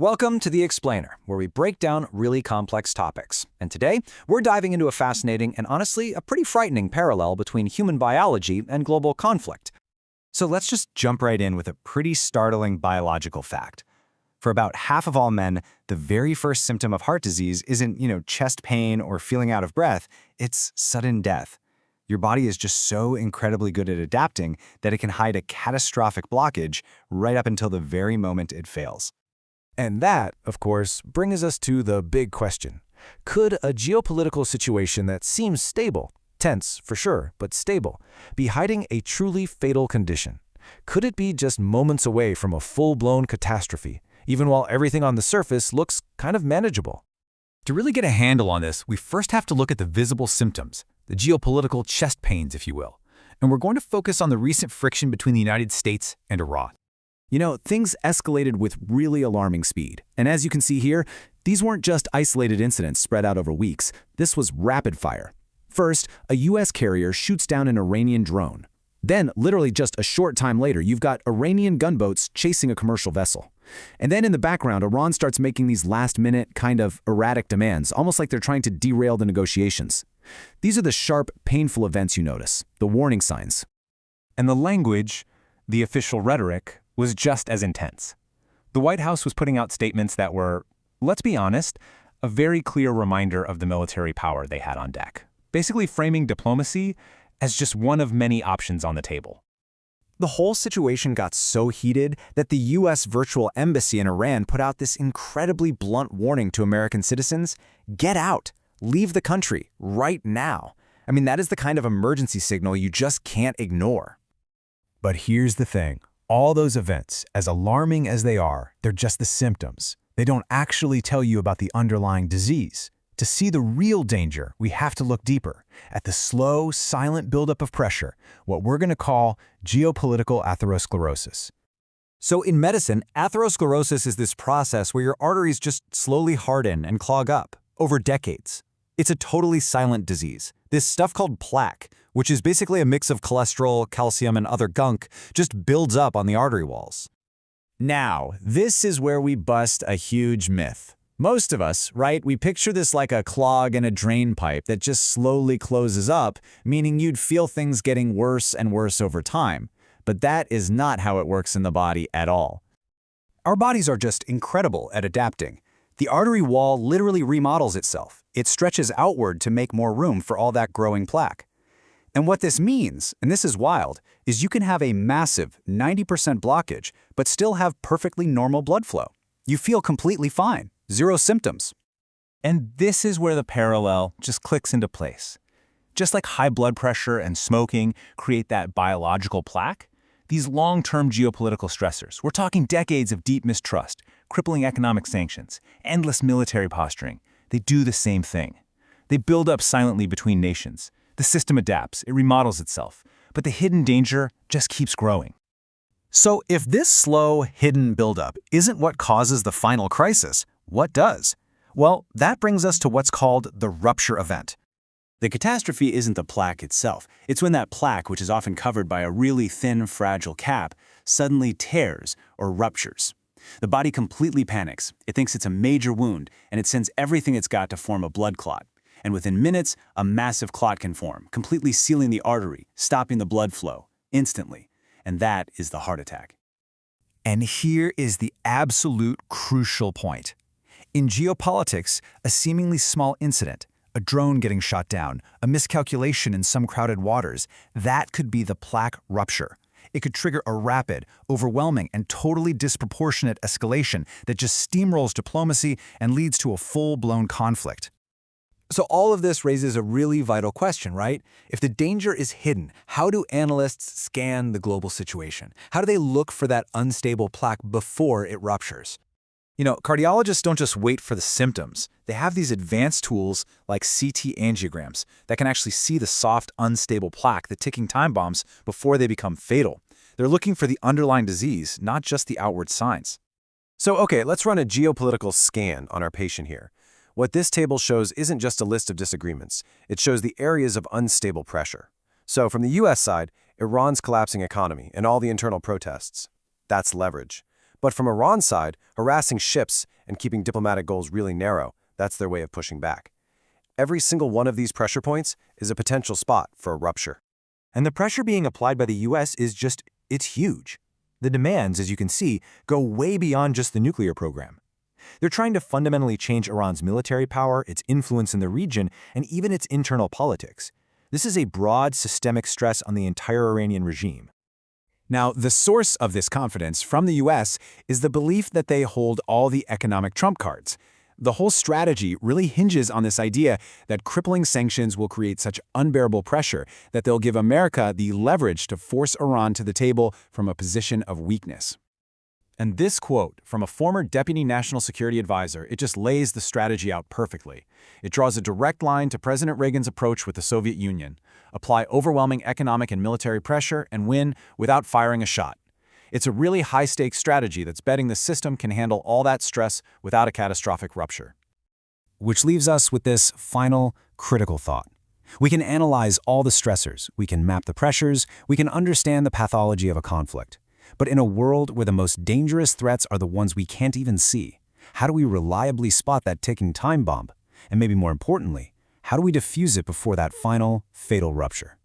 Welcome to The Explainer, where we break down really complex topics. And today, we're diving into a fascinating and honestly a pretty frightening parallel between human biology and global conflict. So let's just jump right in with a pretty startling biological fact. For about half of all men, the very first symptom of heart disease isn't, chest pain or feeling out of breath, it's sudden death. Your body is just so incredibly good at adapting that it can hide a catastrophic blockage right up until the very moment it fails. And that, of course, brings us to the big question. Could a geopolitical situation that seems stable, tense for sure, but stable, be hiding a truly fatal condition? Could it be just moments away from a full-blown catastrophe, even while everything on the surface looks kind of manageable? To really get a handle on this, we first have to look at the visible symptoms, the geopolitical chest pains, if you will. And we're going to focus on the recent friction between the United States and Iran. Things escalated with really alarming speed. And as you can see here, these weren't just isolated incidents spread out over weeks. This was rapid fire. First, a U.S. carrier shoots down an Iranian drone. Then, literally just a short time later, you've got Iranian gunboats chasing a commercial vessel. And then in the background, Iran starts making these last-minute, kind of erratic demands, almost like they're trying to derail the negotiations. These are the sharp, painful events you notice, the warning signs. And the language, the official rhetoric, was just as intense. The White House was putting out statements that were, let's be honest, a very clear reminder of the military power they had on deck, basically framing diplomacy as just one of many options on the table. The whole situation got so heated that the U.S. virtual embassy in Iran put out this incredibly blunt warning to American citizens: get out, leave the country, right now. That is the kind of emergency signal you just can't ignore. But here's the thing. All those events, as alarming as they are, they're just the symptoms. They don't actually tell you about the underlying disease. To see the real danger, we have to look deeper at the slow, silent buildup of pressure, what we're going to call geopolitical atherosclerosis. So in medicine, atherosclerosis is this process where your arteries just slowly harden and clog up over decades. It's a totally silent disease. This stuff called plaque, which is basically a mix of cholesterol, calcium, and other gunk, just builds up on the artery walls. Now, this is where we bust a huge myth. Most of us, right, we picture this like a clog in a drain pipe that just slowly closes up, meaning you'd feel things getting worse and worse over time. But that is not how it works in the body at all. Our bodies are just incredible at adapting. The artery wall literally remodels itself. It stretches outward to make more room for all that growing plaque. And what this means, and this is wild, is you can have a massive 90% blockage, but still have perfectly normal blood flow. You feel completely fine, zero symptoms. And this is where the parallel just clicks into place. Just like high blood pressure and smoking create that biological plaque, these long-term geopolitical stressors, we're talking decades of deep mistrust, crippling economic sanctions, endless military posturing, they do the same thing. They build up silently between nations. The system adapts, it remodels itself, but the hidden danger just keeps growing. So if this slow, hidden buildup isn't what causes the final crisis, what does? Well, that brings us to what's called the rupture event. The catastrophe isn't the plaque itself. It's when that plaque, which is often covered by a really thin, fragile cap, suddenly tears or ruptures. The body completely panics. It thinks it's a major wound, and it sends everything it's got to form a blood clot. And within minutes, a massive clot can form, completely sealing the artery, stopping the blood flow, instantly. And that is the heart attack. And here is the absolute crucial point. In geopolitics, a seemingly small incident, a drone getting shot down, a miscalculation in some crowded waters, that could be the plaque rupture. It could trigger a rapid, overwhelming, and totally disproportionate escalation that just steamrolls diplomacy and leads to a full-blown conflict. So all of this raises a really vital question, right? If the danger is hidden, how do analysts scan the global situation? How do they look for that unstable plaque before it ruptures? Cardiologists don't just wait for the symptoms. They have these advanced tools like CT angiograms that can actually see the soft, unstable plaque, the ticking time bombs, before they become fatal. They're looking for the underlying disease, not just the outward signs. So, okay, let's run a geopolitical scan on our patient here. What this table shows isn't just a list of disagreements. It shows the areas of unstable pressure. So from the U.S. side, Iran's collapsing economy and all the internal protests. That's leverage. But from Iran's side, harassing ships and keeping diplomatic goals really narrow, that's their way of pushing back. Every single one of these pressure points is a potential spot for a rupture. And the pressure being applied by the US it's huge. The demands, as you can see, go way beyond just the nuclear program. They're trying to fundamentally change Iran's military power, its influence in the region, and even its internal politics. This is a broad, systemic stress on the entire Iranian regime. Now, the source of this confidence from the US is the belief that they hold all the economic trump cards. The whole strategy really hinges on this idea that crippling sanctions will create such unbearable pressure that they'll give America the leverage to force Iran to the table from a position of weakness. And this quote from a former Deputy National Security Advisor, it just lays the strategy out perfectly. It draws a direct line to President Reagan's approach with the Soviet Union. Apply overwhelming economic and military pressure and win without firing a shot. It's a really high-stakes strategy that's betting the system can handle all that stress without a catastrophic rupture. Which leaves us with this final, critical thought. We can analyze all the stressors, we can map the pressures, we can understand the pathology of a conflict. But in a world where the most dangerous threats are the ones we can't even see, how do we reliably spot that ticking time bomb? And maybe more importantly, how do we defuse it before that final, fatal rupture?